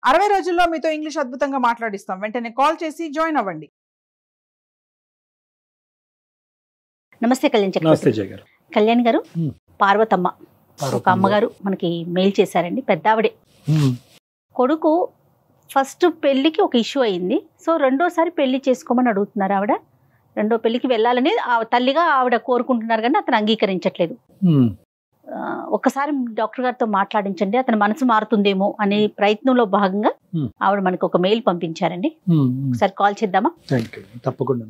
60 రోజుల్లో మీతో ఇంగ్లీష్ అద్భుతంగా మాట్లాడిస్తాం. వెంటనే కాల్ చేసి జాయిన్ అవ్వండి. నమస్తే కళ్యాణ్ చక్రవర్తి. కళ్యాణ్ గారు, పార్వతమ్మ ఒక అమ్మగారు మనకి మెయిల్ చేశారండి. పెద్దావిడే కొడుకు ఫస్ట్ పెళ్లికి ఒక ఇష్యూ అయింది. సో రెండోసారి పెళ్లి చేసుకోమని అడుగుతున్నారు. ఆవిడ రెండో పెళ్లికి వెళ్ళాలని తల్లిగా ఆవిడ కోరుకుంటున్నారు, కానీ అతను అంగీకరించట్లేదు. ఒక్కసారి డాక్టర్ గారితో మాట్లాడించండి, అతని మనసు మారుతుందేమో అనే ప్రయత్నంలో భాగంగా ఆవిడ మనకు ఒక మెయిల్ పంపించారండి. ఒకసారి కాల్ చేద్దామా? తప్పకుండా.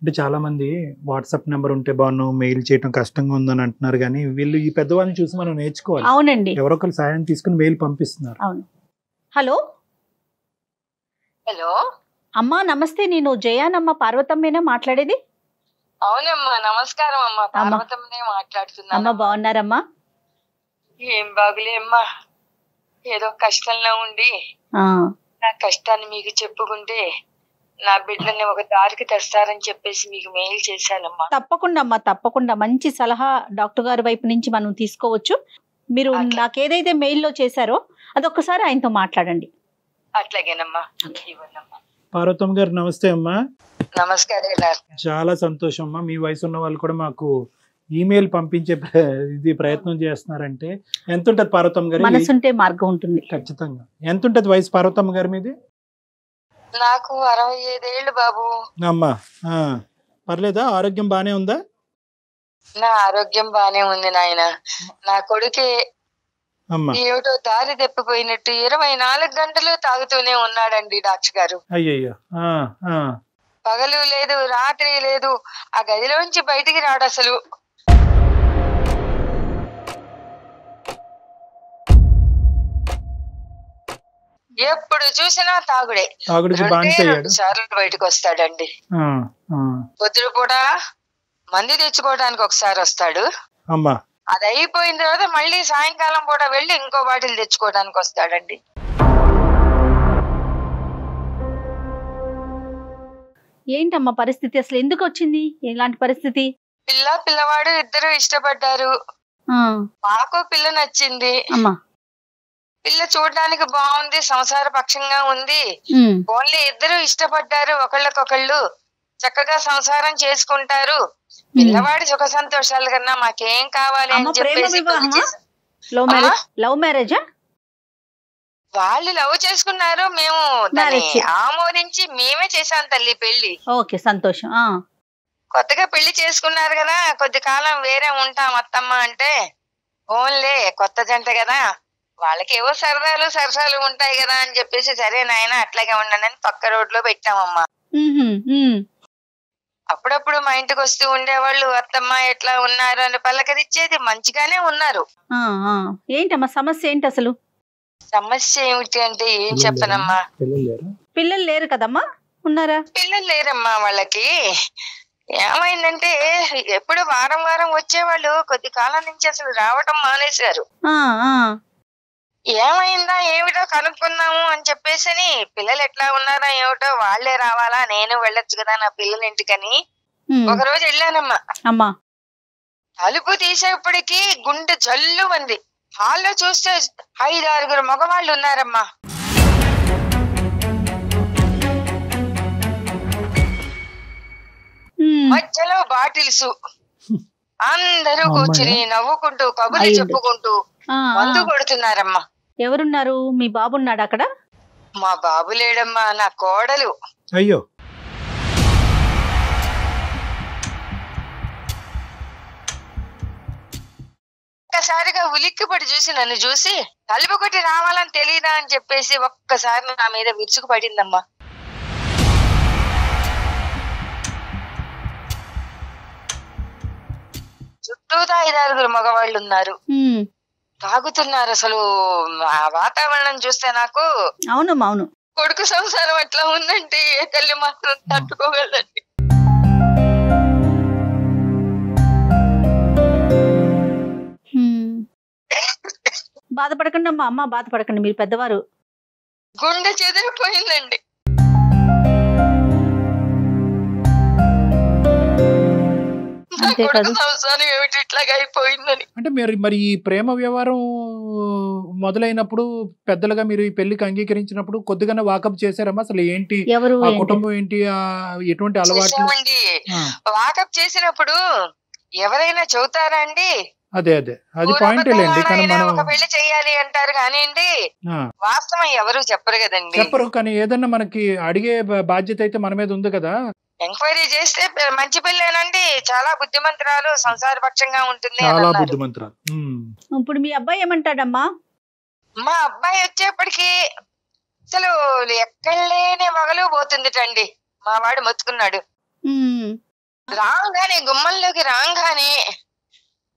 అంటే చాలా మంది వాట్సాప్ నెంబర్ ఉంటే బాగున్నాం, మెయిల్ చేయడం కష్టంగా ఉందని అంటున్నారు, కానీ వీళ్ళు ఈ పెద్దవాళ్ళని చూసి మనం నేర్చుకోవాలి. అవునండి, ఎవరొకరు సాయం తీసుకుని మెయిల్ పంపిస్తున్నారు. అవును. హలో హలో అమ్మా, నమస్తే. నేను జయానమ్మ, పార్వతమ్మేనా మాట్లాడేది? అవునమ్మా, నమస్కారం అమ్మా. పార్వతమ్మనే మాట్లాడుతున్నా. అమ్మ బాగున్నారమ్మా? ఏం బాగులే అమ్మా, ఏదో కష్టంలో ఉండి నా కష్టాన్ని మీకు చెప్పుకుంటే నా బిడ్డని ఒక దారికి తెస్తారని చెప్పేసి మీకు మెయిల్ చేశానమ్మా. తప్పకుండా అమ్మా, తప్పకుండా. మంచి సలహా డాక్టర్ గారి వైపు నుంచి మనం తీసుకోవచ్చు. మీరు నాకేదైతే మెయిల్లో చేశారో అదొక్కసారి ఆయనతో మాట్లాడండి. అట్లాగేనమ్మా. పార్వతమ్మ గారు నమస్తే అమ్మా. నమస్కారం. చాలా సంతోషం అమ్మా. మీ వయసు ఉన్న వాళ్ళు కూడా మాకు ఈమెయిల్ పంపించే ప్రయత్నం చేస్తున్నారంటే ఎంత ఉంటది పార్వతమ్మ గారు? మనసుంటే మార్గం ఉంటుంది. ఖచ్చితంగా. ఎంత ఉంటది వయసు పార్వతమ్మ గారి మీది? నాకు 65 ఏళ్ళు బాబు. అమ్మా పర్లేదా? ఆరోగ్యం బానే ఉందా? నా ఆరోగ్యం బానే ఉంది నాయన. నా కొడుకే ఏమిటో దారి తెప్పిపోయినట్టు 24 గంటలు తాగుతూనే ఉన్నాడండి డాక్టర్ గారు. అయ్యయ్యో. పగలు లేదు, రాత్రి లేదు, ఆ గదిలోంచి బయటికి రాడు అసలు. ఎప్పుడు చూసినా తాగుడే. 2 సార్లు బయటకు వస్తాడండి. పొద్దున కూడా మందు తెచ్చుకోవడానికి ఒకసారి వస్తాడు. అది అయిపోయిన తర్వాత మళ్ళీ సాయంకాలం పూట వెళ్ళి ఇంకో బాటిల్ తెచ్చుకోవడానికి వస్తాడండి. ఏంటమ్మా పరిస్థితి? అసలు ఎందుకు వచ్చింది ఇలాంటి పరిస్థితి? పిల్లవాడు ఇద్దరు ఇష్టపడ్డారు. మాకు పిల్ల నచ్చింది. పిల్ల చూడడానికి బాగుంది, సంసార పక్షంగా ఉంది. ఓన్లీ ఇద్దరు ఇష్టపడ్డారు, ఒకళ్ళకొకళ్ళు చక్కగా సంసారం చేసుకుంటారు. పిల్లవాడి సుఖ సంతోషాల కన్నా మాకేం కావాలి అని చెప్పేసి లవ్ మ్యారేజా? వాళ్ళు లవ్ చేసుకున్నారు, మేము ఆమోదించి మేమే చేశాం తల్లి పెళ్లి. ఓకే, సంతోషం. కొత్తగా పెళ్లి చేసుకున్నారు కదా, కొద్ది కాలం వేరే ఉంటాం అత్తమ్మ అంటే, ఓన్లే కొత్త జంట కదా, వాళ్ళకి ఏవో సరసాలు ఉంటాయి కదా అని చెప్పేసి, సరే నాయన అట్లాగే ఉండనని పక్క రోడ్లో పెట్టామమ్మా. అప్పుడప్పుడు మా ఇంటికి వస్తూ ఉండేవాళ్ళు, అత్తమ్మ ఎట్లా ఉన్నారు అని పలకరిచ్చేది. మంచిగానే ఉన్నారు. ఏంటమ్మా సమస్య ఏంటి అసలు? సమస్య ఏమిటి అంటే ఏం చెప్పనమ్మా. పిల్లలు లేరు కదమ్మా? ఉన్నారా? పిల్లలు లేరమ్మా వాళ్ళకి. ఏమైందంటే ఎప్పుడు వారం వచ్చేవాళ్ళు, కొద్ది కాలం నుంచి అసలు రావటం మానేశారు. ఏమైందా ఏమిటో కనుక్కుందాము అని చెప్పేసి, పిల్లలు ఎట్లా ఉన్నారా ఏమిటో, వాళ్లే రావాలా, నేను వెళ్ళొచ్చు కదా నా పిల్లల ఇంటికని ఒకరోజు వెళ్ళానమ్మా. తలుపు తీసేప్పటికి గుండె జల్లు మంది. హాల్లో చూస్తే 5-6 మగవాళ్ళు ఉన్నారమ్మా. మధ్యలో బాటిల్స్, అందరూ కూర్చుని నవ్వుకుంటూ కబుర్లు చెప్పుకుంటూ మందు కొడుతున్నారమ్మా. ఎవరున్నారు? మీ బాబు ఉన్నాడు అక్కడ? మా బాబు లేడమ్మా, నా కోడలు. అయ్యో. ఒక్కసారిగా ఉలిక్కిపడి చూసి, నన్ను చూసి తలుపు కొట్టి రావాలని తెలీదా అని చెప్పేసి ఒక్కసారి నా మీద విరుచుకు పడిందమ్మా. చుట్టూతా 5-6 మగవాళ్ళు ఉన్నారు, తాగుతున్నారు. అసలు ఆ వాతావరణం చూస్తే నాకు అవును కొడుకు సంసారం అట్లా ఉందంటే ఏ తల్లి మాత్రం తట్టుకోగలండి. బాధపడకండి అమ్మ, బాధపడకండి, మీరు పెద్దవారు. గుండె చెదిరిపోయిందండి. అంతే కాదు. సంసారం ఏమిటి ఇట్లాగా అయిపోయిందని. అంటే మరి ఈ ప్రేమ వ్యవహారం మొదలైనప్పుడు పెద్దలుగా మీరు ఈ పెళ్లికి అంగీకరించినప్పుడు కొద్దిగానే వాకప్ చేశారమ్మా? అసలు ఏంటి ఎవరు ఆ ఏంటి? కుటుంబం ఏంటి, ఎటువంటి అలవాట్లు? చేశామండి. వాకప్ చేసినప్పుడు ఎవరైనా చెబుతారా అండి? అదే అది పాయింట్ లేండి. కానీ మనం ఒక పెళ్లి చెయ్యాలి అంటారు కానీ వాస్తవం ఎవరు చెప్పరు కదండి. చెప్పరు, కానీ ఏదన్నా మనకి అడిగే బాధ్యత అయితే మన మీద ఉంది కదా. ఎంక్వైరీ చేస్తే మంచి పెళ్ళేనండి, చాలా బుద్ధిమంతురాలు, సంసార పక్షంగా ఉంటుంది. చాలా బుద్ధిమంతురాలు. ఇప్పుడు మీ అబ్బాయి ఏమంటాడమ్మా? మా అబ్బాయి వచ్చేప్పటికి అసలు ఎక్కడ లేని మగలు పోతుందిటండి. మా వాడు మొత్తుకున్నాడు. రాగానే గుమ్మంలోకి రాగానే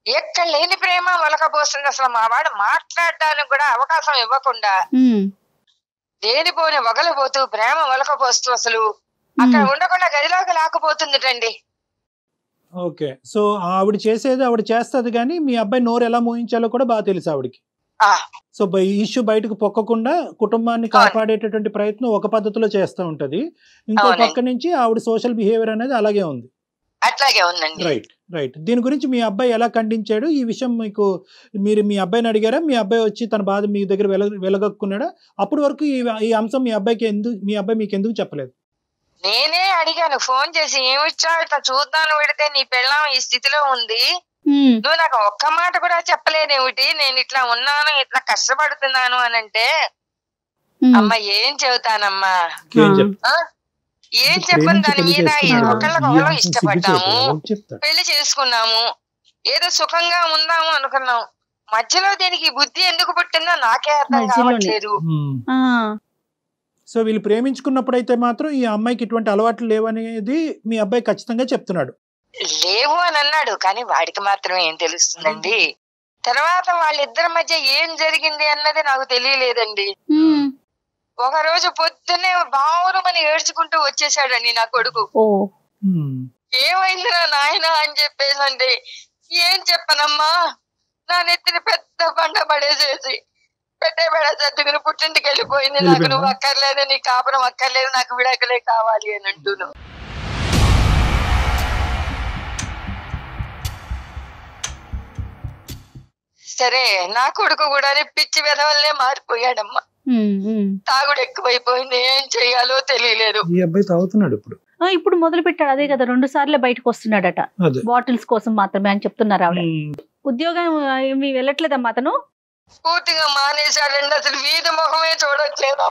ఎక్కడ లేని ప్రేమ ఒలకపోస్తుంది. అసలు మా వాడు మాట్లాడడానికి కూడా అవకాశం ఇవ్వకుండా లేనిపోని వగలపోతూ ప్రేమ ఒలకపోస్తూ అసలు అక్కడ ఉండకుండా గదిలోకి లాక్కుపోతుందిటండి. ఓకే, సో ఆవిడ చేసేది ఆవిడ చేస్తది, కానీ మీ అబ్బాయి నోరు ఎలా మోయించాలో కూడా బాగా తెలుసు ఆవిడకి. సో ఇష్యూ బయటకు పొక్కకుండా కుటుంబాన్ని కాపాడేటటువంటి ప్రయత్నం ఒక పద్ధతిలో చేస్తూ ఉంటది, ఇంకో పక్క నుంచి ఆవిడ సోషల్ బిహేవియర్ అనేది అలాగే ఉంది. అట్లాగే ఉందండి. రైట్. దీని గురించి మీ అబ్బాయి ఎలా ఖండించాడు? ఈ విషయం మీరు మీ అబ్బాయిని అడిగారా? మీ అబ్బాయి వచ్చి తన బాధ మీ దగ్గర వెలగక్కున్నాడా? అప్పటి వరకు ఈ అంశం మీ అబ్బాయి మీకు ఎందుకు చెప్పలేదు? నేనే అడిగాను ఫోన్ చేసి, ఏమిచ్చా ఇట్లా చూద్దాను పెడితే నీ పెళ్ళాం ఈ స్థితిలో ఉంది, నువ్వు నాకు ఒక్క మాట కూడా చెప్పలేదేమిటి, నేను ఇట్లా ఉన్నాను, ఇట్లా కష్టపడుతున్నాను అని అంటే, అమ్మ ఏం చెబుతానమ్మా, ఏం చెప్పను దాని మీద. ఒకళ్ళకొకళ్ళు ఇష్టపడ్డాము, పెళ్లి చేసుకున్నాము, ఏదో సుఖంగా ఉందాము అనుకున్నాం, మధ్యలో దీనికి బుద్ధి ఎందుకు పుట్టిందో నాకే అర్థం కావట్లేదు. సో వీళ్ళు ప్రేమించుకున్నప్పుడైతే మాత్రం ఈ అమ్మాయికి ఇటువంటి అలవాట్లు లేవనేది మీ అబ్బాయి ఖచ్చితంగా చెప్తున్నాడు. లేవు అని అన్నాడు, కానీ వాడికి మాత్రం ఏం తెలుస్తుందండి. తర్వాత వాళ్ళిద్దరి మధ్య ఏం జరిగింది అన్నది నాకు తెలియలేదండి. ఒక రోజు పొద్దున్నే బావురమని ఏడ్చుకుంటూ వచ్చేసాడండి నా కొడుకు. ఏమైందిరా నాయన అని చెప్పేసి అంటే, ఏం చెప్పనమ్మా, నా నెత్తిని పెద్ద బండ పడేసేసి సర్దుకుని పుట్టింటికి వెళ్ళిపోయింది, నాకు నువ్వు అక్కర్లేదు, నీ కాపురం అక్కర్లేదు, నాకు విడాకులే కావాలి అని అంటున్నావు. సరే, నా కొడుకు కూడా పిచ్చి వెధవల్లే మారిపోయాడమ్మా. తాగుడు ఎక్కువైపోయింది, ఏం చెయ్యాలో తెలియలేదు. ఈ అబ్బాయి తాగుతున్నాడు ఇప్పుడు మొదలు పెట్టాడు. అదే కదా, 2 సార్లు బయటకు వస్తున్నాడట, బాటిల్స్ కోసం మాత్రమే అని చెప్తున్నారు ఆవిడ. ఉద్యోగం ఏమి వెళ్ళట్లేదమ్మా అతను? పూర్తిగా మానేశాడండి, అసలు వీధి ముఖమే చూడట్లేదు.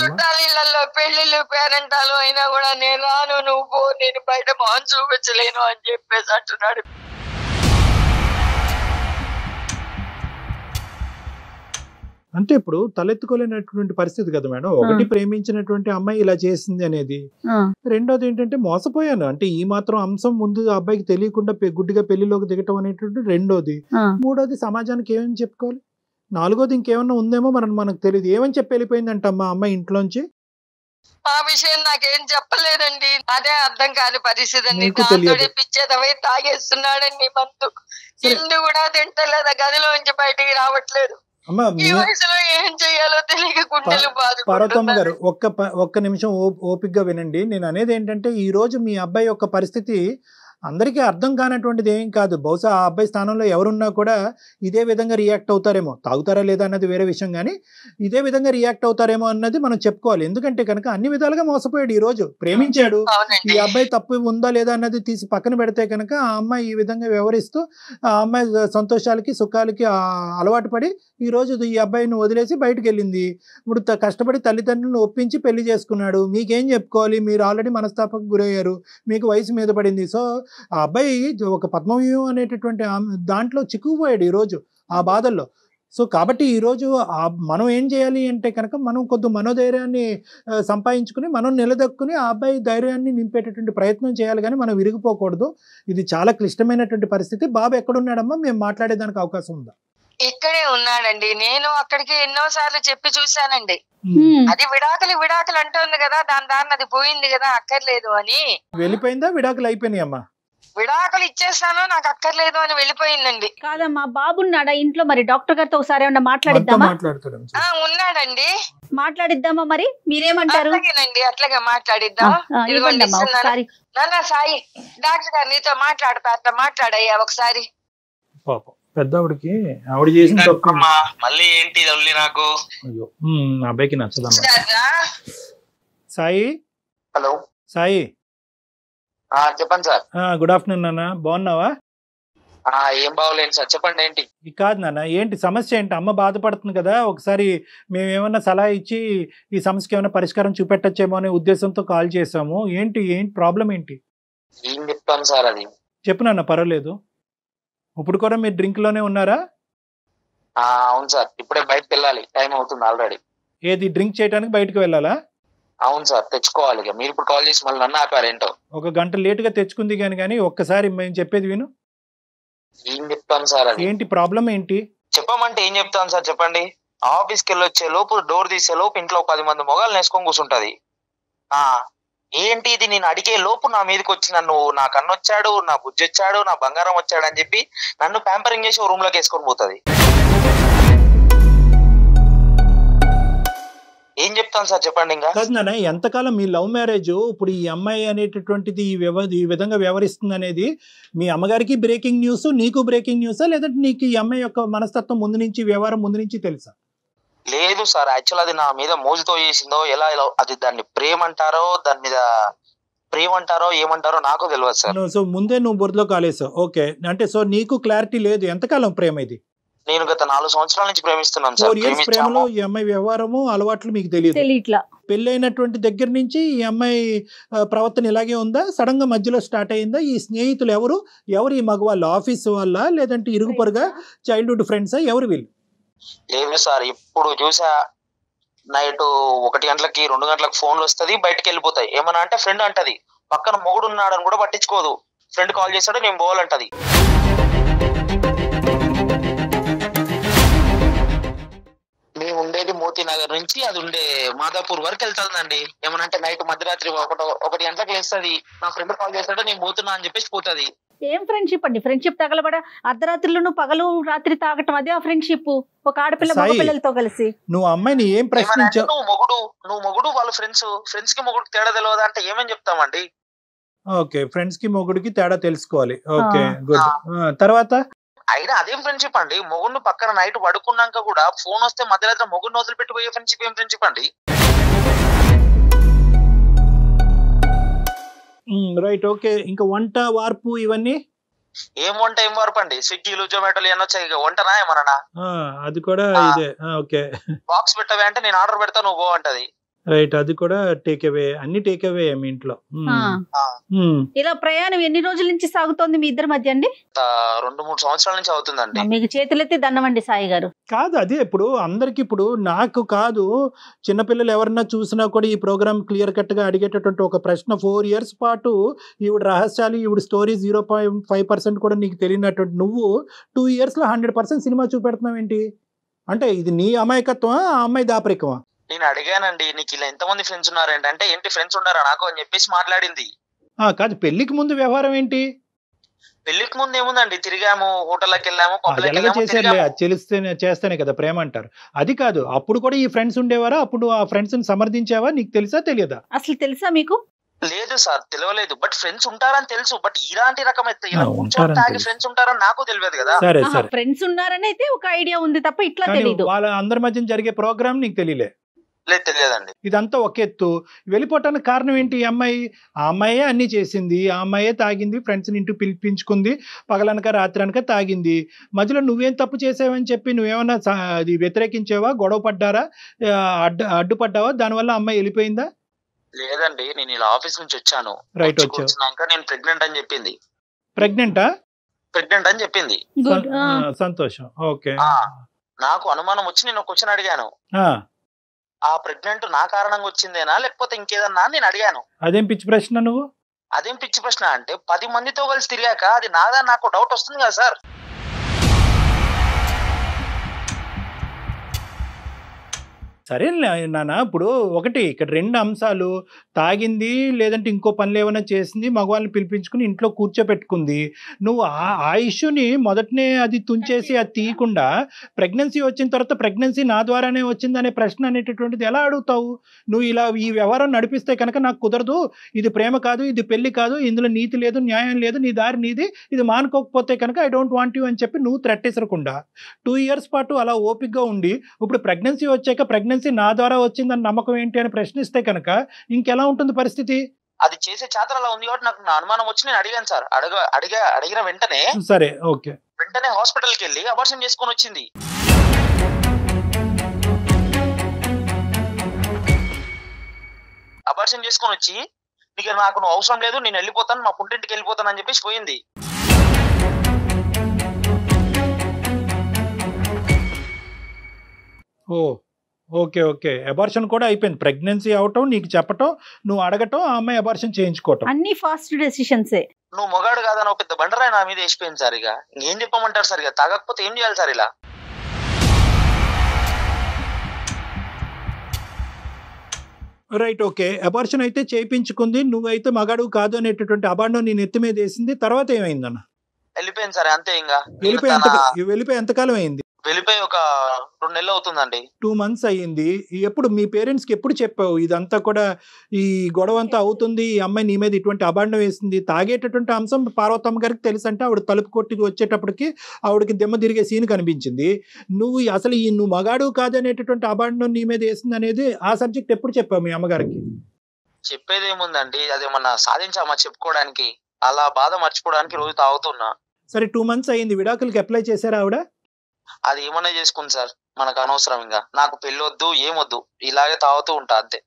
చుట్టాలిళ్లలో పెళ్లిళ్ళు పేరెంటాలు అయినా కూడా నేను రాను, నువ్వు నేను బయట మొహం చూపించలేను అని చెప్పేసి అంటున్నాడు. అంటే ఇప్పుడు తలెత్తుకోలేనటువంటి పరిస్థితి కదా మేడం. ఒకటి ప్రేమించినటువంటి అమ్మాయి ఇలా చేసింది అనేది, రెండోది ఏంటంటే మోసపోయాను అంటే ఈ మాత్రం అంశం ముందు అబ్బాయికి తెలియకుండా గుడ్డిగా పెళ్లిలోకి దిగటం అనేటువంటి రెండోది. మూడోది సమాజానికి ఏమని చెప్పుకోవాలి. నాలుగోది ఇంకేమన్నా ఉందేమో మనకు తెలియదు. ఏమని చెప్పి వెళ్ళిపోయిందంట అమ్మా అమ్మాయి ఇంట్లోంచి? ఆ విషయం నాకేం చెప్పలేదండి, అదే అర్థం కాని పరిస్థితి అండి. పిచ్చేదవై తాగేస్తున్నాడండి, మందు ఇల్లు కూడా తింటలేదా, గదిలోంచి బయటికి రావట్లేదు. ఏం చెయ్యాలో తెలియక గుండెలు బాధ. పార్వతమ్మ గారు ఒక్క నిమిషం ఓపికగా వినండి. నేను అనేది ఏంటంటే ఈ రోజు మీ అబ్బాయి యొక్క పరిస్థితి అందరికీ అర్థం కానటువంటిది ఏం కాదు. బహుశా ఆ అబ్బాయి స్థానంలో ఎవరున్నా కూడా ఇదే విధంగా రియాక్ట్ అవుతారేమో. తాగుతారా లేదా అన్నది వేరే విషయం, కానీ ఇదే విధంగా రియాక్ట్ అవుతారేమో అన్నది మనం చెప్పుకోవాలి. ఎందుకంటే కనుక అన్ని విధాలుగా మోసపోయాడు. ఈ రోజు ప్రేమించాడు, ఈ అబ్బాయి తప్పు ఉందా లేదా అన్నది తీసి పక్కన పెడితే కనుక ఆ అమ్మాయి ఈ విధంగా వ్యవహరిస్తూ ఆ అమ్మాయి సంతోషాలకి సుఖాలకి అలవాటు పడి ఈ రోజు ఈ అబ్బాయిని వదిలేసి బయటకు వెళ్ళింది. ఇప్పుడు కష్టపడి తల్లిదండ్రులను ఒప్పించి పెళ్లి చేసుకున్నాడు. మీకేం చెప్పుకోవాలి, మీరు ఆల్రెడీ మనస్తాపకు గురయ్యారు, మీకు వయసు మీద పడింది. సో ఆ అబ్బాయి ఒక పద్మవ్యూహం అనేటటువంటి దాంట్లో చిక్కుపోయాడు ఈరోజు ఆ బాధల్లో. సో కాబట్టి ఈరోజు మనం ఏం చేయాలి అంటే కనుక మనం కొద్ది మనోధైర్యాన్ని సంపాదించుకుని మనం నిలదొక్కుని ఆ అబ్బాయి ధైర్యాన్ని నింపేటటువంటి ప్రయత్నం చేయాలి, కానీ మనం విరిగిపోకూడదు. ఇది చాలా క్లిష్టమైనటువంటి పరిస్థితి. బాబు ఎక్కడున్నాడమ్మా, మేము మాట్లాడేదానికి అవకాశం ఉందా? ఇక్కడే ఉన్నాడండి. నేను అక్కడికి ఎన్నో సార్లు చెప్పి చూశానండి. అది విడాకులు అంటుంది కదా, దాని దారిని అది పోయింది కదా, అక్కర్లేదు అని. వెళ్ళిపోయిందా, విడాకులు అయిపోయినాయి అమ్మా? విడాకులు ఇచ్చేస్తాను నాకు అక్కర్లేదు అని వెళ్ళిపోయిందండి. కాదమ్మా, బాబున్నాడా ఇంట్లో? మరి డాక్టర్ గారితో ఒకసారి ఏమన్నా మాట్లాడిద్దామా? ఉన్నాడండి, మాట్లాడిద్దామా? మరి మీరేమంటారు? అట్లాగేనండి, అట్లాగే మాట్లాడిద్దాం. ఒకసారి నాన్న సాయి, డాక్టర్ గారు నీతో మాట్లాడతా, మాట్లాడయ్యా ఒకసారి. పాపం పెద్దవాడికి ఆవిడ చేసిన తప్పు మళ్ళీ ఏంటి నాకు. అయ్యో అబ్బాయికి నచ్చదమ్మా. సాయి. హలో సాయి. చెప్పండి సార్. గుడ్ ఆఫ్టర్నూన్ నాన్న, బాగున్నావా? ఏం బాగోలేను సార్, చెప్పండి ఏంటి. కాదు నాన్న, ఏంటి సమస్య ఏంటి? అమ్మ బాధపడుతుంది కదా, ఒకసారి మేము ఏమన్నా సలహా ఇచ్చి ఈ సమస్యకి ఏమైనా పరిష్కారం చూపెట్టచ్చేమో అనే ఉద్దేశంతో కాల్ చేసాము. ఏంటి ప్రాబ్లం ఏంటి? ఏం చెప్తాను సార్, అది చెప్పు నాన్న, పర్వాలేదు. ఇప్పుడు కూడా మీరు డ్రింక్ లోనే ఉన్నారా? అవును సార్, ఇప్పుడే బయటకు వెళ్ళాలి, టైం అవుతుంది ఆల్రెడీ. ఏది డ్రింక్ చేయడానికి బయటకు వెళ్ళాలా? అవును సార్, తెచ్చుకోవాలి. మీరు ఇప్పుడు కాల్ చేసి మళ్ళీ నన్ను ఆపారు ఏంటో. ఒక గంట లేటుగా తెచ్చుకుంది కానీ ఒక్కసారి మేము చెప్పేది విను. ఏం చెప్తాను సార్, అది ఏంటి ప్రాబ్లం ఏంటి? చెప్పమంటే ఏం చెప్తాను సార్, చెప్పండి. ఆఫీస్కి వెళ్ళి వచ్చే లోపు, డోర్ తీసే లోపు ఇంట్లో 10 మంది మొగాలు నేసుకొని కూర్చుంటది. ఏంటి ఇది, నేను అడిగే లోపు నా మీదకి వచ్చి నన్ను, నా కన్ను వచ్చాడు, నా బుజ్జి వచ్చాడు, నా బంగారం వచ్చాడు అని చెప్పి నన్ను ప్యాంపరింగ్ చేసి రూమ్ లోకి వేసుకొని పోతుంది. ఏం చెప్తాను సార్, చెప్పండి. ఇంకా కాదు నాన్న, ఎంతకాలం మీ లవ్ మ్యారేజ్, ఇప్పుడు ఈ అమ్మాయి అనేటటువంటిది ఈ విధంగా వ్యవహరిస్తుంది అనేది మీ అమ్మగారికి బ్రేకింగ్ న్యూస్, నీకు బ్రేకింగ్ న్యూసా, లేదంటే నీకు ఈ అమ్మాయి యొక్క మనస్తత్వం ముందు నుంచి, వ్యవహారం ముందు నుంచి తెలుసా? లేదు సార్, యాక్చువల్ అది నా మీద మోజుతో చేసిందో, ఎలా అది దాన్ని ప్రేమ అంటారో, దాని మీద ప్రేమ అంటారో ఏమంటారో నాకు తెలియదు సార్. సో ముందే నువ్వు బురదలో కాలేసావు. ఓకే, అంటే సో నీకు క్లారిటీ లేదు. ఎంతకాలం ప్రేమ ఇది? నేను గత 4 సంవత్సరాల నుంచి ప్రేమిస్తున్నాను సార్. 4 years ప్రేమలో ఈ అమ్మాయి వ్యవహారము, అలవాట్లు మీకు తెలియదు. పెళ్ళైనటువంటి దగ్గర నుంచి ఈ అమ్మాయి ప్రవర్తన ఇలాగే ఉందా? సడన్ గా మధ్యలో స్టార్ట్ అయిందా? ఈ స్నేహితులు ఎవరు ఈ మగవాళ్ళు? ఆఫీస్ వాళ్ళ, లేదంటే ఇరుగు పొరుగా, చైల్డ్హుడ్ ఫ్రెండ్సా, ఎవరు వీళ్ళు? లేదు సార్, ఇప్పుడు చూసా నైట్ 1 గంటలకి 2 గంటలకు ఫోన్లు వస్తుంది, బయటకు వెళ్ళిపోతాయి. ఏమన్నా అంటే ఫ్రెండ్ అంటది, పక్కన మొగుడు ఉన్నాడని కూడా పట్టించుకోదు. ఫ్రెండ్ కాల్ చేస్తాడు, నేను పోవాలంటది. మేము ఉండేది మోతీ నగర్ నుంచి అది ఉండే మాదాపూర్ వరకు వెళ్తుందండి. ఏమనంటే నైట్ మధ్యరాత్రి 1 గంటలకు లేస్తుంది, నా ఫ్రెండ్ కాల్ చేస్తాడు, నేను పోతున్నా అని చెప్పేసి పోతుంది. ఏం ఫ్రెండ్షిప్ అండి? ఫ్రెండ్షిప్ తగలబడ అర్ధరాత్రిలో పగలు రాత్రి తాగటం, అదే ఆ ఫ్రెండ్షిప్. ఒక ఆడపిల్ల మగ పిల్లలతో కలిసి నువ్వు అమ్మాయిని ఏం ప్రశ్నించావు? నువ్వు మొగుడు, వాళ్ళు ఫ్రెండ్స్ కి మొగుడు తేడా తెలియదు అంటే ఏమని చెప్తామండి? ఓకే, ఫ్రెండ్స్ కి మొగుడికి తేడా తెలుసుకోవాలి. Okay, good. తర్వాత అయినా అదేం ఫ్రెండ్షిప్ అండి? మొగుడిని పక్కన నైట్ పడుకున్నాక కూడా ఫోన్ వస్తే మధ్యరాత్రి మొగుడిని వదిలిపెట్టి పోయే ఫ్రెండ్షిప్ ఏం ఫ్రెండ్షిప్ అండి? Right, okay. ఇంకా వంట వార్పు ఇవన్నీ ఏం వంట ఏం వార్పు అండి? స్విగ్గీలు జొమాటోలు ఏమన్నా వచ్చాయి, వంటనా ఏమన్నా? అది కూడా ఇదే. ఓకే, బాక్స్ పెట్టవే అంటే నేను ఆర్డర్ పెడతా, నువ్వు పో అంటది. రైట్, అది కూడా టేక్ అవే. అన్ని టేక్ అవే మీ ఇంట్లో. ఇలా ప్రయాణం ఎన్ని రోజుల నుంచి సాగుతోంది మీ ఇద్దరి మధ్య అండి? 2-3 సంవత్సరాల నుంచి అవుతుందండి. మీకు చేతులెత్తి దండమండి సాయి గారు. కాదు, అదే ఇప్పుడు అందరికి, ఇప్పుడు నాకు కాదు, చిన్నపిల్లలు ఎవరన్నా చూసినా కూడా ఈ ప్రోగ్రామ్ క్లియర్ కట్ గా అడిగేటటువంటి ఒక ప్రశ్న. 4 years పాటు ఈవిడ రహస్యాలు, ఈవిడ స్టోరీ 0.5% కూడా నీకు తెలియనటువంటి నువ్వు 2 years లో 100% సినిమా చూపెడుతున్నావు ఏంటి? అంటే ఇది నీ అమాయకత్వమా, ఆ అమ్మాయి దాపరికమా? నేను అడిగానండి, నీకు ఇలా ఎంతమంది ఫ్రెండ్స్ ఉన్నారండి అంటే, ఏంటి ఫ్రెండ్స్ ఉన్నారా నాకు అని చెప్పేసి మాట్లాడింది. కాదు, పెళ్లికి ముందు వ్యవహారం ఏంటి? పెళ్లికి ముందు ఏముందండి, తిరిగాము, హోటల్కి వెళ్ళాము, చేస్తేనే కదా ప్రేమ అంటారు. అది కాదు, అప్పుడు కూడా ఈ ఫ్రెండ్స్ ఉండేవారా? అప్పుడు ఆ ఫ్రెండ్స్ ని సమర్థించావా? నీకు తెలుసా తెలియదా? అసలు తెలుసా మీకు? లేదు సార్, తెలియలేదు. బట్ ఫ్రెండ్స్ ఉంటారని తెలుసు. బట్ ఇలాంటి రకమైతే ఫ్రెండ్స్ ఉంటారని నాకు తెలియదు కదా. సరే సరే, ఫ్రెండ్స్ ఉన్నారని అయితే ఒక ఐడియా ఉంది తప్ప ఇట్లా తెలియదు. వాళ్ళ అందరి మధ్య జరిగే ప్రోగ్రామ్ నీకు తెలియలే? లేదు, తెలియదండి. ఇదంతా ఒక ఎత్తు. వెళ్ళిపోవటానికి కారణం ఏంటి? ఈ అమ్మాయే అన్ని చేసింది, ఆ అమ్మాయే తాగింది, ఫ్రెండ్స్ ని ఇంటికి పిలిపించుకుంది, పగలనక రాత్రి అనక తాగింది. మధ్యలో నువ్వేం తప్పు చేసావని చెప్పి నువ్వేమన్నా అది వ్యతిరేకించావా? గొడవ పడ్డారా? అడ్డుపడ్డావా? దానివల్ల అమ్మాయి వెళ్ళిపోయిందా? లేదండి, నేను ఇలా ఆఫీస్ నుంచి వచ్చాను. రైట్, వచ్చాక నేను ప్రెగ్నెంట్ అని చెప్పింది. ప్రెగ్నెంటా? ప్రెగ్నెంట్ అని చెప్పింది. సంతోషం. ఓకే, నాకు అనుమానం వచ్చి నేను ఒక క్వశ్చన్ అడిగాను, ఆ ప్రెగ్నెంట్ నా కారణంగా వచ్చిందేనా లేకపోతే ఇంకేదన్నా నేను అడిగాను. అదేం పిచ్చి ప్రశ్న నువ్వు? అదేం పిచ్చి ప్రశ్న అంటే, 10 మందితో కలిసి తిరిగాక అది నాదా నాకు డౌట్ వస్తుంది కదా సార్. సరే నాన్న, ఇప్పుడు ఒకటి ఇక్కడ 2 అంశాలు, తాగింది లేదంటే ఇంకో పనులు ఏమైనా చేసింది, మగవాళ్ళని పిలిపించుకుని ఇంట్లో కూర్చోపెట్టుకుంది. నువ్వు ఆ ఇష్యూని మొదటనే అది తుంచేసి అది తీయకుండా ప్రెగ్నెన్సీ వచ్చిన తర్వాత ప్రెగ్నెన్సీ నా ద్వారానే వచ్చిందనే ప్రశ్న అనేటటువంటిది ఎలా అడుగుతావు? నువ్వు ఇలా ఈ వ్యవహారం నడిపిస్తే కనుక నాకు కుదరదు, ఇది ప్రేమ కాదు, ఇది పెళ్లి కాదు, ఇందులో నీతి లేదు, న్యాయం లేదు, నీ దారి నీది, ఇది మానుకోకపోతే కనుక ఐ డోంట్ వాంట్ యూ అని చెప్పి నువ్వు థ్రెట్టేసరకుండా 2 years పాటు అలా ఓపికగా ఉండి ఇప్పుడు ప్రెగ్నెన్సీ వచ్చాక ప్రెగ్నెన్సీ నా ద్వారా వచ్చిందని నమ్మకం ఏంటి అని ప్రశ్నిస్తే కనుక ఇంకెలా ఉంటుంది పరిస్థితి? అది చేసే చాతర అలా ఉంది కాబట్టి నాకు నా అనుమానం వచ్చి నేను అడిగాను సార్. అడిగిన వెంటనే సరే ఓకే, వెంటనే హాస్పిటల్కి వెళ్ళి అబార్షన్ చేసుకొని వచ్చింది. అబార్షన్ చేసుకొని వచ్చి నీకు నాకు అవసరం లేదు, నేను వెళ్ళిపోతాను, మా పుట్టింటికి వెళ్ళిపోతాను అని చెప్పేసి పోయింది. ఓకే ఓకే, అబార్షన్ కూడా అయిపోయింది. ప్రెగ్నెన్సీ అవటం, నీకు చెప్పటం, నువ్వు అడగటం, ఆ అమ్మాయి అబార్షన్ చేయించుకోవటం, అన్ని ఫాస్ట్ డెసిషన్సే. నువ్వు మొగాడు కాదని ఒక పెద్ద బండరాయి నా మీద వేసిపోయింది సార్. ఇక ఏం చెప్పమంటారు సార్? ఇక తాగకపోతే ఏం చేయాలి సార్? ఇలా రైట్, ఓకే. అబార్షన్ అయితే చేయించుకుంది, నువ్వైతే మగాడు కాదు అనేటటువంటి అబాండం నీ నెత్తి మీద వేసింది. తర్వాత ఏమైందన్న? వెళ్ళిపోయింది సార్, అంతే. ఇంకా వెళ్ళిపోయి ఎంతకాలం అయింది? వెళ్ళిపోయి ఒక 2 నెలలు అవుతుందండి. 2 months అయ్యింది. ఎప్పుడు మీ పేరెంట్స్ కి ఎప్పుడు చెప్పావు ఇదంతా కూడా, ఈ గొడవ అంతా అవుతుంది, ఈ అమ్మాయి నీ మీద ఇటువంటి అబాండం వేసింది? తాగేటటువంటి అంశం పార్వతమ్మ గారికి తెలుసు అంటే ఆవిడ తలుపు కొట్టి వచ్చేటప్పటికి ఆవిడకి దెమ్మ తిరిగే సీన్ కనిపించింది. నువ్వు అసలు నువ్వు మగాడు కాదు అనేటటువంటి అబాండం నీ మీద వేసింది అనేది ఆ సబ్జెక్ట్ ఎప్పుడు చెప్పావు మీ అమ్మగారికి? చెప్పేది ఏముందండి, అదేమన్నా సాధించామా చెప్పుకోవడానికి? అలా బాధ మర్చిపోవడానికి రోజు తాగుతున్నా. సరే 2 months అయ్యింది, విడాకులకి అప్లై చేశారా ఆవిడ? అది ఏమన్నా చేసుకుంది సార్, మనకు అనవసరం. ఇంకా నాకు పెళ్లి వద్దు, ఏమొద్దు, ఇలాగే తాగుతూ ఉంటా అంతే.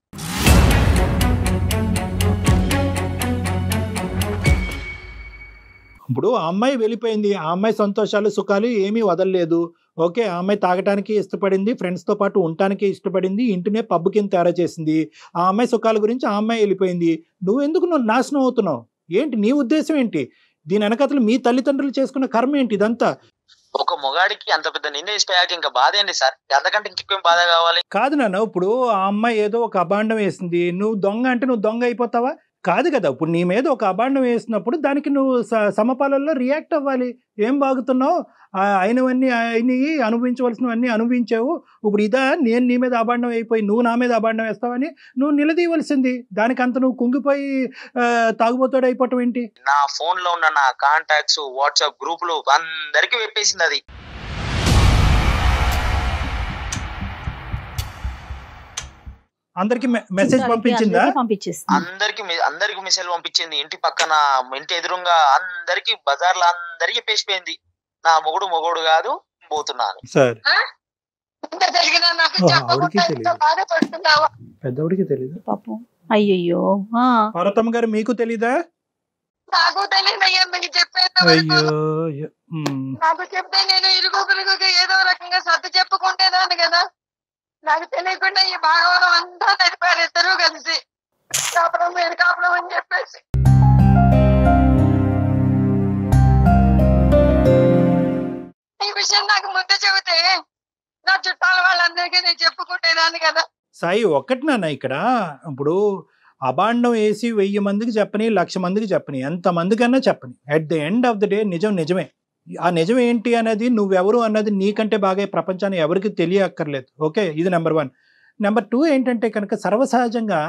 ఇప్పుడు ఆ అమ్మాయి వెళ్ళిపోయింది, ఆ అమ్మాయి సంతోషాలు సుఖాలు ఏమీ వదలలేదు. ఓకే, ఆ అమ్మాయి తాగటానికి ఇష్టపడింది, ఫ్రెండ్స్తో పాటు ఉండటానికి ఇష్టపడింది, ఇంటినే పబ్బు కింద తయారు చేసింది. ఆ అమ్మాయి సుఖాల గురించి ఆ అమ్మాయి వెళ్ళిపోయింది. నువ్వు నాశనం అవుతున్నావు? ఏంటి నీ ఉద్దేశం ఏంటి? దీని వెనకతలు మీ తల్లిదండ్రులు చేసుకున్న కర్మ ఏంటి ఇదంతా? ఒక మొగాడికి అంత పెద్ద నింద వేసిపోయాక ఇంకా బాధ ఏంటి సార్? అంతకంటే ఇంకేం బాధ కావాలి? కాదు నాన్న, ఇప్పుడు ఆ అమ్మాయి ఏదో ఒక అబాండం వేసింది, నువ్వు దొంగ అంటే నువ్వు దొంగ అయిపోతావా? కాదు కదా. ఇప్పుడు నీ మీద ఒక అబాండం వేసినప్పుడు దానికి నువ్వు సమపాలల్లో రియాక్ట్ అవ్వాలి. ఏం బాగుతున్నావు, అయినవన్నీ అయినవి, అనుభవించవలసినవన్నీ అనుభవించావు, ఇప్పుడు ఇదా నేను నీ మీద అబాండం అయిపోయి నువ్వు నా మీద అబాండం వేస్తావని నువ్వు నిలదీయవలసింది. దానికంత నువ్వు కుంగిపోయి తాగుబోతాడు అయిపోవటం ఏంటి? నా ఫోన్ లో ఉన్న నా కాంటాక్ట్స్, వాట్సాప్ గ్రూపులు అందరికి వెప్పేసింది. అది అందరికి మెసేజ్ పంపించిందా? అందరికి మెసేజ్ పంపించింది. ఇంటి పక్కన, ఇంటి ఎదురుగా అందరికి, బజార్లో అందరికి పేసిపోయింది, నా మొగుడు కాదు, పోతున్నాను. సార్ పెద్దవాడికి తెలియదు పాపం. అయ్యో పార్వతమ్మ గారు, మీకు తెలీదా? నాకు తెలియదయ్యా, మీకు చెప్పేది. నాకు చెప్తే నేను ఇరుగుగా ఏదో రకంగా సర్ది చెప్పుకుంటేదాన్ని కదా. నాకు తెలియకుండా ఈ భాగవతం అంతా నడిపారు ఇద్దరు కలిసి, కాపురం మీరు కాపురం అని చెప్పేసి. ఈ విషయం నాకు ముందు చెబితే నా చుట్టాల వాళ్ళందరికీ నేను చెప్పుకుంటేదాన్ని కదా. సాయి, ఒక్కటి నాన్న, ఇక్కడ ఇప్పుడు అబాండం వేసి 1000 మందికి చెప్పని, 1,00,000 మందికి చెప్పని, ఎంతమందికన్నా చెప్పని, at the end of the day నిజమే. ఆ నిజం ఏంటి అనేది, నువ్వెవరు అన్నది నీకంటే బాగా ప్రపంచాన్ని ఎవరికి తెలియక్కర్లేదు. ఓకే, ఇది నెంబర్ 1. నెంబర్ 2 ఏంటంటే కనుక, సర్వసహజంగా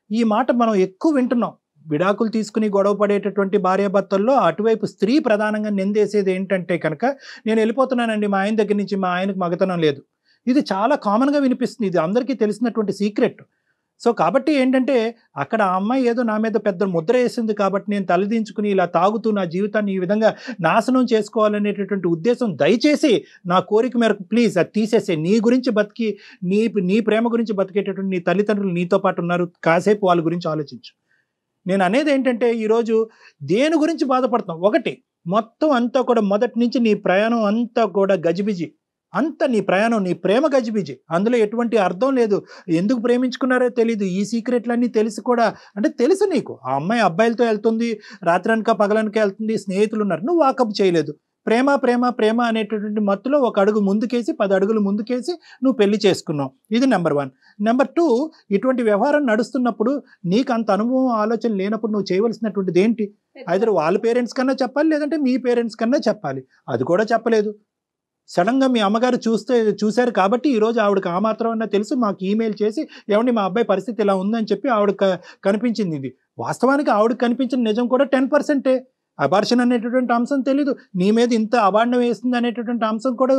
ఈ మాట మనం ఎక్కువ వింటున్నాం. విడాకులు తీసుకుని గొడవ పడేటటువంటి భార్యాభర్తల్లో అటువైపు స్త్రీ ప్రధానంగా నిందేసేది ఏంటంటే కనుక, నేను వెళ్ళిపోతున్నానండి మా ఆయన దగ్గర నుంచి, మా ఆయనకు మగతనం లేదు. ఇది చాలా కామన్గా వినిపిస్తుంది, ఇది అందరికీ తెలిసినటువంటి సీక్రెట్. సో కాబట్టి ఏంటంటే, అక్కడ ఆ అమ్మాయి ఏదో నా మీద పెద్ద ముద్ర వేసింది కాబట్టి నేను తలదించుకుని ఇలా తాగుతూ నా జీవితాన్ని ఈ విధంగా నాశనం చేసుకోవాలనేటటువంటి ఉద్దేశం, దయచేసి నా కోరిక మేరకు ప్లీజ్ అది తీసేసే. నీ గురించి బతికి, నీ ప్రేమ గురించి బతికేటటువంటి నీ తల్లిదండ్రులు నీతో పాటు ఉన్నారు, కాసేపు వాళ్ళ గురించి ఆలోచించు. నేను అనేది ఏంటంటే, ఈరోజు దేని గురించి బాధపడుతున్నావు? ఒకటి, మొత్తం అంతా కూడా మొదటి నుంచి నీ ప్రయాణం అంతా కూడా గజిబిజి, అంత నీ ప్రయాణం, నీ ప్రేమ గజిబిజి, అందులో ఎటువంటి అర్థం లేదు. ఎందుకు ప్రేమించుకున్నారో తెలీదు, ఈ సీక్రెట్లన్నీ తెలిసి కూడా, అంటే తెలుసు నీకు ఆ అమ్మాయి అబ్బాయిలతో వెళ్తుంది, రాత్రనక పగలనక వెళ్తుంది, స్నేహితులు ఉన్నారు, నువ్వు వాకప్ చేయలేదు. ప్రేమ ప్రేమ ప్రేమ అనేటటువంటి మత్తులో ఒక అడుగు ముందుకేసి 10 అడుగులు ముందుకేసి నువ్వు పెళ్లి చేసుకున్నావు. ఇది నెంబర్ 1. నెంబర్ 2, ఇటువంటి వ్యవహారం నడుస్తున్నప్పుడు నీకు అంత అనుభవం ఆలోచన లేనప్పుడు నువ్వు చేయవలసినటువంటిది ఏంటి? ఐదర్ వాళ్ళ పేరెంట్స్ కన్నా చెప్పాలి, లేదంటే మీ పేరెంట్స్ కన్నా చెప్పాలి. అది కూడా చెప్పలేదు. సడన్గా మీ అమ్మగారు చూశారు కాబట్టి ఈరోజు ఆవిడకి ఆ మాత్రం అన్నా తెలుసు, మాకు ఈమెయిల్ చేసి ఏమండి మా అబ్బాయి పరిస్థితి ఇలా ఉందని చెప్పి ఆవిడ కనిపించింది. ఇది వాస్తవానికి ఆవిడకి కనిపించిన నిజం కూడా 10%. అబార్షన్ అనేటటువంటి అంశం తెలీదు, నీ మీద ఇంత అబాండం వేస్తుంది అనేటటువంటి అంశం కూడా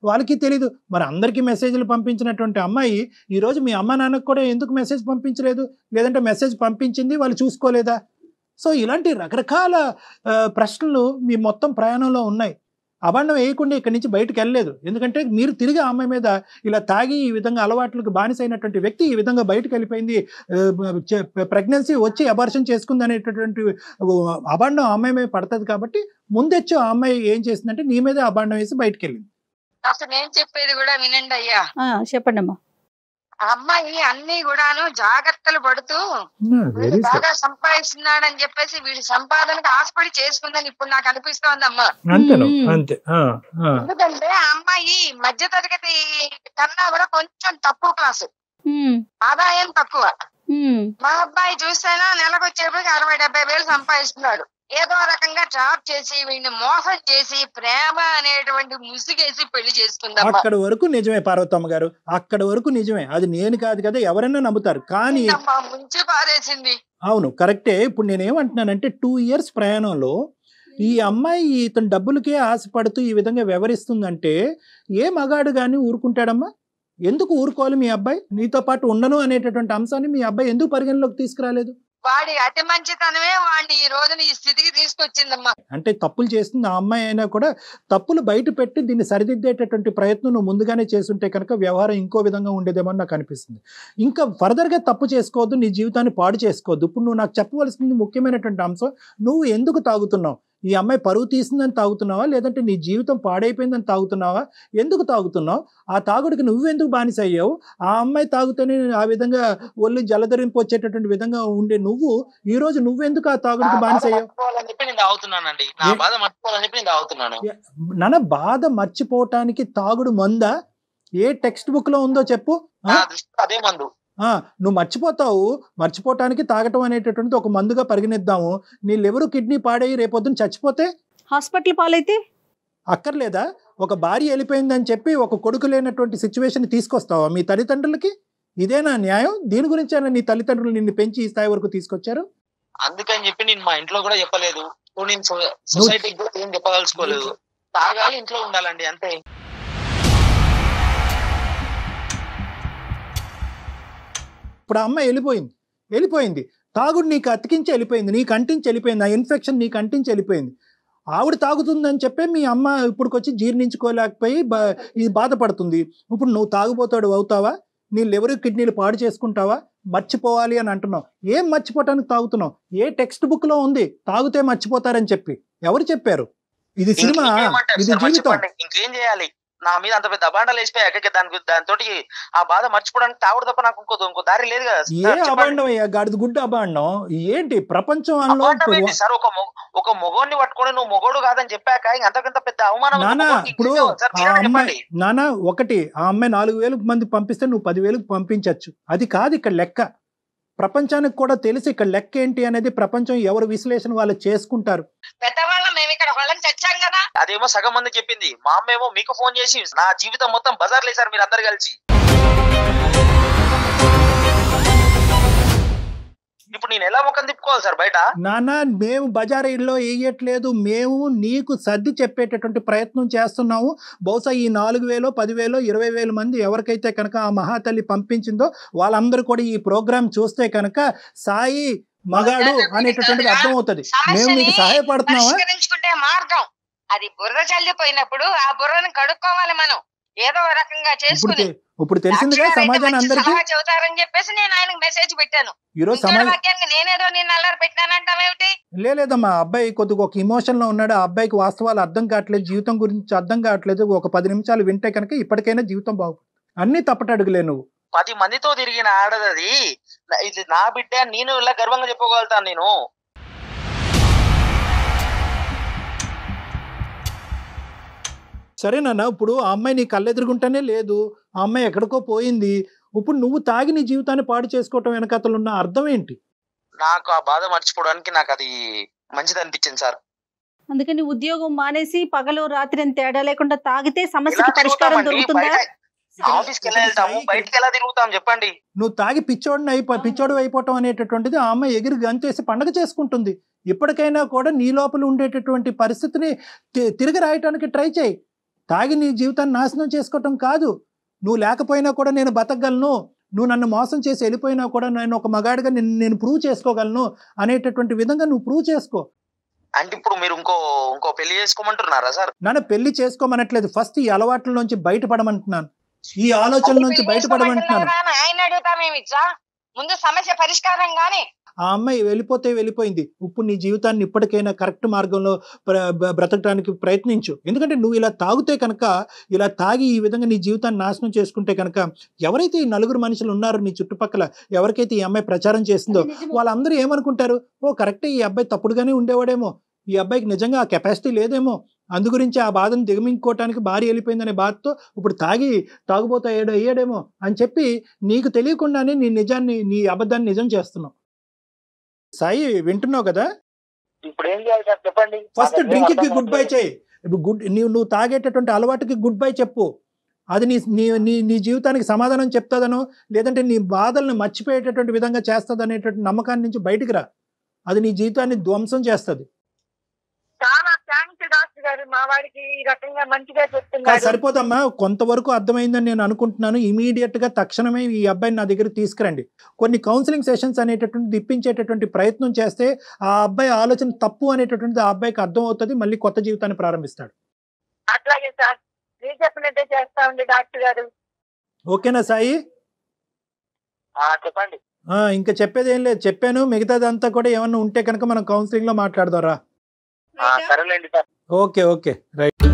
వాళ్ళకి తెలీదు. మరి అందరికీ మెసేజ్లు పంపించినటువంటి అమ్మాయి ఈరోజు మీ అమ్మ నాన్నకు కూడా ఎందుకు మెసేజ్ పంపించలేదు? లేదంటే మెసేజ్ పంపించింది వాళ్ళు చూసుకోలేదా? సో ఇలాంటి రకరకాల ప్రశ్నలు మీ మొత్తం ప్రయాణంలో ఉన్నాయి. అబాండం వేయకుండా ఇక్కడి నుంచి బయటకు వెళ్ళలేదు. ఎందుకంటే మీరు తిరిగి ఆ అమ్మాయి మీద ఇలా తాగి ఈ విధంగా అలవాట్లకు బానిసైనటువంటి వ్యక్తి ఈ విధంగా బయటకు వెళ్ళిపోయింది, ప్రెగ్నెన్సీ వచ్చి అబార్షన్ చేసుకుంది అనేటటువంటి అబాండం ఆ అమ్మాయి మీద పడుతుంది. కాబట్టి ముందెచ్చు ఆ అమ్మాయి ఏం చేసిందంటే నీ మీదే అబాండం వేసి బయటకు వెళ్ళింది. అసలు నేను చెప్పేది కూడా వినండి అయ్యా. చెప్పండి అమ్మా. అమ్మాయి అన్ని కూడాను జాగ్రత్తలు పడుతూ బాగా సంపాదిస్తున్నాడని చెప్పేసి వీడి సంపాదనకు ఆశపడి చేసుకుందని ఇప్పుడు నాకు అనిపిస్తోందమ్మా. ఎందుకంటే ఆ అమ్మాయి మధ్య తరగతి కన్నా కూడా కొంచెం తక్కువ క్లాసు, ఆదాయం తక్కువ. మా అబ్బాయి చూస్తేనా నెలకు వచ్చేప్పటికి 60-70 వేలు సంపాదిస్తున్నాడు. ఏదో రకంగా జాబ్ చేసి వీడిని మోసం చేసి ప్రేమ అనేటువంటి ముసుగేసి పెళ్లి చేసుకుందాం. అక్కడ వరకు నిజమే పార్వతమ్మ గారు, అక్కడ వరకు నిజమే. అది నేను కాదు కదా, ఎవరైనా నమ్ముతారు. కానీ ముంచి పారేసింది. అవును, కరెక్టే. ఇప్పుడు నేనేమంటున్నానంటే 2 ఇయర్స్ ప్రయాణంలో ఈ అమ్మాయి ఇతను డబ్బులకే ఆశపడుతూ ఈ విధంగా వ్యవహరిస్తుందంటే ఏ మగాడు కానీ ఊరుకుంటాడమ్మా? ఎందుకు ఊరుకోవాలి? మీ అబ్బాయి నీతో పాటు ఉండను అనేటటువంటి అంశాన్ని మీ అబ్బాయి ఎందుకు పరిగణలోకి తీసుకురాలేదు? వాడి అతి మంచితనమే వాడిని ఈ రోజున ఈ స్థితికి తీసుకొచ్చిందమ్మా. అంటే తప్పులు చేస్తుంది ఆ అమ్మాయి అయినా కూడా తప్పులు బయట పెట్టి దీన్ని సరిదిద్దేటటువంటి ప్రయత్నం నువ్వు ముందుగానే చేస్తుంటే కనుక వ్యవహారం ఇంకో విధంగా ఉండేదేమో నాకు అనిపిస్తుంది. ఇంకా ఫర్దర్గా తప్పు చేసుకోవద్దు, నీ జీవితాన్ని పాడు చేసుకోవద్దు. ఇప్పుడు నువ్వు నాకు చెప్పవలసింది ముఖ్యమైనటువంటి అంశం, నువ్వు ఎందుకు తాగుతున్నావు? ఈ అమ్మాయి పరువు తీసిందని తాగుతున్నావా, లేదంటే నీ జీవితం పాడైపోయిందని తాగుతున్నావా? ఎందుకు తాగుతున్నావు? ఆ తాగుడికి నువ్వెందుకు బానిస అయ్యావు? ఆ అమ్మాయి తాగుతూనే ఆ విధంగా ఒళ్ళు జలధరింపు వచ్చేటటువంటి విధంగా ఉండే నువ్వు ఈ రోజు నువ్వెందుకు ఆ తాగుడికి బానిస అయ్యావు? నాన్న, బాధ మర్చిపోవటానికి తాగుడు మందా? ఏ టెక్స్ట్ బుక్ లో ఉందో చెప్పు. అదే మందు. నువ్వు మర్చిపోవటానికి తాగటం అనేటటువంటిది ఒక మందుగా పరిగణిద్దాము. నీ లివరు కిడ్నీ పాడయ్యి రేపొద్దున చచ్చిపోతే హాస్పిటల్ పాలైతే అక్కర్లేదా? ఒక భార్య వెళ్ళిపోయిందని చెప్పి ఒక కొడుకు లేనటువంటి సిచ్యువేషన్ తీసుకొస్తావా మీ తల్లిదండ్రులకి? ఇదేనా న్యాయం? దీని గురించి నీ తల్లిదండ్రులు నిన్ను పెంచి ఈ స్థాయి వరకు తీసుకొచ్చారు. అందుకని చెప్పి నేను మా ఇంట్లో కూడా చెప్పలేదు, నేను సొసైటీకి కూడా ఏం చెప్పదలుచుకోలేదు. తాగాలి, ఇంట్లో ఉండాలండి, అంతే. ఇప్పుడు ఆ అమ్మాయి వెళ్ళిపోయింది, తాగుడు నీకు అతికించి వెళ్ళిపోయింది, నీకు అంటించి వెళ్ళిపోయింది, ఆ ఇన్ఫెక్షన్ నీకు అంటించి వెళ్ళిపోయింది. ఆవిడ తాగుతుందని చెప్పి మీ అమ్మ ఇప్పుడుకొచ్చి జీర్ణించుకోలేకపోయి ఇది బాధపడుతుంది. ఇప్పుడు నువ్వు తాగుబోతాడు అవుతావా? నీ లివర్ కిడ్నీలు పాడు చేసుకుంటావా? మర్చిపోవాలి అని అంటున్నావు. ఏం మర్చిపోవటానికి తాగుతున్నావు? ఏ టెక్స్ట్ బుక్ లో ఉంది తాగితే మర్చిపోతారని చెప్పి? ఎవరు చెప్పారు? ఇది సినిమా, ఇది జీవితం. ఇంకేం చేయాలి? నా మీద అంత పెద్ద అబాండాలు వేసిపోయాక దాంతో ఆ బాధ మర్చిపోవడానికి తాగుడు తప్ప నాకు ఇంకో దారి లేదు కదా. ఏ అబాండం అయ్యా? గాడిద గుడ్డ అబాండం ఏంటి? ప్రపంచం సార్, ఒక మొగోడిని పట్టుకొని నువ్వు మొగోడు కాదని చెప్పాక అంతకంత పెద్ద అవమానం. ఇప్పుడు నానా ఒకటి, ఆ అమ్మాయి 4,000 మంది పంపిస్తే నువ్వు 10,000 పంపించచ్చు. అది కాదు ఇక్కడ లెక్క. ప్రపంచానికి కూడా తెలిసి ఇక్కడ లెక్క ఏంటి అనేది ప్రపంచం ఎవరు విశ్లేషణ వాళ్ళు చేసుకుంటారు. అదేమో సగం మంది చెప్పింది, మా అమ్మ ఏమో మీకు ఫోన్ చేసి నా జీవితం మొత్తం బజార్ లేసారు మీరు అందరు కలిసి. ఇప్పుడు నేను ఎలా ముఖం తిప్పుకోవాలి సార్ బయట? నాన్న, మేము బజారీల్లో వేయట్లేదు, మేము నీకు సర్ది చెప్పేటటువంటి ప్రయత్నం చేస్తున్నాము. బహుశా ఈ 4,000, 10,000, 20,000 మంది ఎవరికైతే కనుక ఆ మహాతల్లి పంపించిందో వాళ్ళందరూ కూడా ఈ ప్రోగ్రాం చూస్తే కనుక సాయి మగాడు అనేటటువంటిది అర్థమవుతుంది. మేము మీకు సహాయపడుతున్నావా? మార్గం అది బుర్ర చల్లిపోయినప్పుడు ఆ బుర్రను కడుక్కోవాలి మనం ఏదో రకంగా చేసుకుని. ఇప్పుడు తెలిసిందిగా సమాజాన్ని అందరికీ చెబుతారని చెప్పేసి నేను ఆయనకు మెసేజ్ పెట్టాను. ఈరోజు సమాజానికి నేనేదో నేను అల్లరి పెట్టానంటావేమిటి? లేదమ్మా, అబ్బాయి కొద్దిగా ఒక ఇమోషన్ లో ఉన్నాడు. ఆ అబ్బాయికి వాస్తవాలు అర్థం కావట్లేదు, జీవితం గురించి అర్థం కావట్లేదు. ఒక 10 నిమిషాలు వింటే కనుక ఇప్పటికైనా జీవితం బాగుంటుంది. అన్ని తప్పటడుగులే. నువ్వు 10 మందితో తిరిగిన ఆడదది, ఇది నా బిడ్డ, నేను ఇలా గర్వంగా చెప్పుకోగలుగుతాను. నేను సరేనా? ఇప్పుడు ఆ అమ్మాయి నీ కళ్ళెదురుగుంటానే లేదు, ఆ అమ్మాయి ఎక్కడికో పోయింది. ఇప్పుడు నువ్వు తాగి నీ జీవితాన్ని పాడు చేసుకోవటం వెనకతలు ఉన్న అర్థం ఏంటి? నాకు ఆ బాధ మర్చిపోవడానికి నాకు అది మంచిది అనిపించింది సార్. అందుకని ఉద్యోగం మానేసి పగలు రాత్రి అని తేడా లేకుండా తాగితే సమస్యకి పరిష్కారం దొరుకుతుందా? ఆఫీస్కి ఎలా వెళ్తాము, బయటకి ఎలా తిరుగుతాం చెప్పండి? నువ్వు తాగి పిచ్చోడు అయిపోవటం అనేటటువంటిది ఆ అమ్మాయి ఎగిరి గంతేసి పండగ చేసుకుంటుంది. ఇప్పటికైనా కూడా నీ లోపల ఉండేటటువంటి పరిస్థితిని తిరిగి రాయటానికి ట్రై చేయి. తాగి నీ జీవితాన్ని నాశనం చేసుకోవటం కాదు. నువ్వు లేకపోయినా కూడా నేను బతకగలను, నువ్వు నన్ను మోసం చేసి వెళ్ళిపోయినా కూడా నేను ఒక మగాడిగా నేను ప్రూవ్ చేసుకోగలను అనేటటువంటి విధంగా నువ్వు ప్రూవ్ చేసుకో. అంటే ఇప్పుడు మీరు ఇంకో పెళ్లి చేసుకోమంటున్నారా సార్? నన్ను పెళ్లి చేసుకోమనట్లేదు, ఫస్ట్ ఈ అలవాట్ల నుంచి బయటపడమంటున్నాను, ఈ ఆలోచనల నుంచి బయటపడమంటున్నాను. ఆయన అడుగుతామేమిచ్చా, ముందు సమస్య పరిష్కారం గాని. ఆ అమ్మాయి వెళ్ళిపోయింది. ఇప్పుడు నీ జీవితాన్ని ఇప్పటికైనా కరెక్ట్ మార్గంలో బ్రతకడానికి ప్రయత్నించు. ఎందుకంటే నువ్వు ఇలా తాగితే కనుక, ఇలా తాగి ఈ విధంగా నీ జీవితాన్ని నాశనం చేసుకుంటే కనుక, ఎవరైతే ఈ నలుగురు మనుషులు ఉన్నారో నీ చుట్టుపక్కల, ఎవరికైతే ఈ అమ్మాయి ప్రచారం చేసిందో వాళ్ళందరూ ఏమనుకుంటారు, ఓ కరెక్టే ఈ అబ్బాయి తప్పుడుగానే ఉండేవాడేమో, ఈ అబ్బాయికి నిజంగా ఆ కెపాసిటీ లేదేమో, అందుగురించి ఆ బాధను దిగమించుకోవటానికి భార్య వెళ్ళిపోయిందనే బాధతో ఇప్పుడు తాగుబోతా అయ్యాడేమో అని చెప్పి నీకు తెలియకుండానే నీ అబద్ధాన్ని నిజం చేస్తున్నావు. సాయి, వింటున్నావు కదా? ఇప్పుడు ఏం చేయాలి సార్ చెప్పండి. ఫస్ట్ డ్రింక్ కి గుడ్ బై చేయి. నువ్వు తాగేటటువంటి అలవాటుకి గుడ్ బై చెప్పు. అది నీ జీవితానికి సమాధానం చెప్తాదనో, లేదంటే నీ బాధలను మర్చిపోయేటటువంటి విధంగా చేస్తుంది నమ్మకాన్ని నుంచి బయటికి రా. అది నీ జీవితాన్ని ధ్వంసం చేస్తుంది. చాలా థ్యాంక్స్ డాక్టర్ గారు, మా వాడికి ఈ రకంగా మంచిగా చెప్తున్నారు. సరిపోదమ్మా, కొంతవరకు అర్థమైందని నేను అనుకుంటున్నాను. ఇమీడియట్ గా తక్షణమే ఈ అబ్బాయిని నా దగ్గర తీసుకురండి. కొన్ని కౌన్సిలింగ్ సెషన్స్ అనేటటువంటి ఇప్పించేటటువంటి ప్రయత్నం చేస్తే ఆ అబ్బాయి ఆలోచన తప్పు అనేటటువంటిది ఆ అబ్బాయికి అర్థం అవుతుంది, మళ్ళీ కొత్త జీవితాన్ని ప్రారంభిస్తాడు. అట్లాగే సార్, మీరు చెప్పినట్టే చేస్తా ఉంది డాక్టర్ గారు. ఓకేనా సాయి? చెప్పండి. ఇంకా చెప్పేది ఏం లేదు, చెప్పాను. మిగతాదంతా కూడా ఏమన్నా ఉంటే కనుక మనం కౌన్సిలింగ్ లో మాట్లాడదారా? సరేలేండి సార్. Okay right.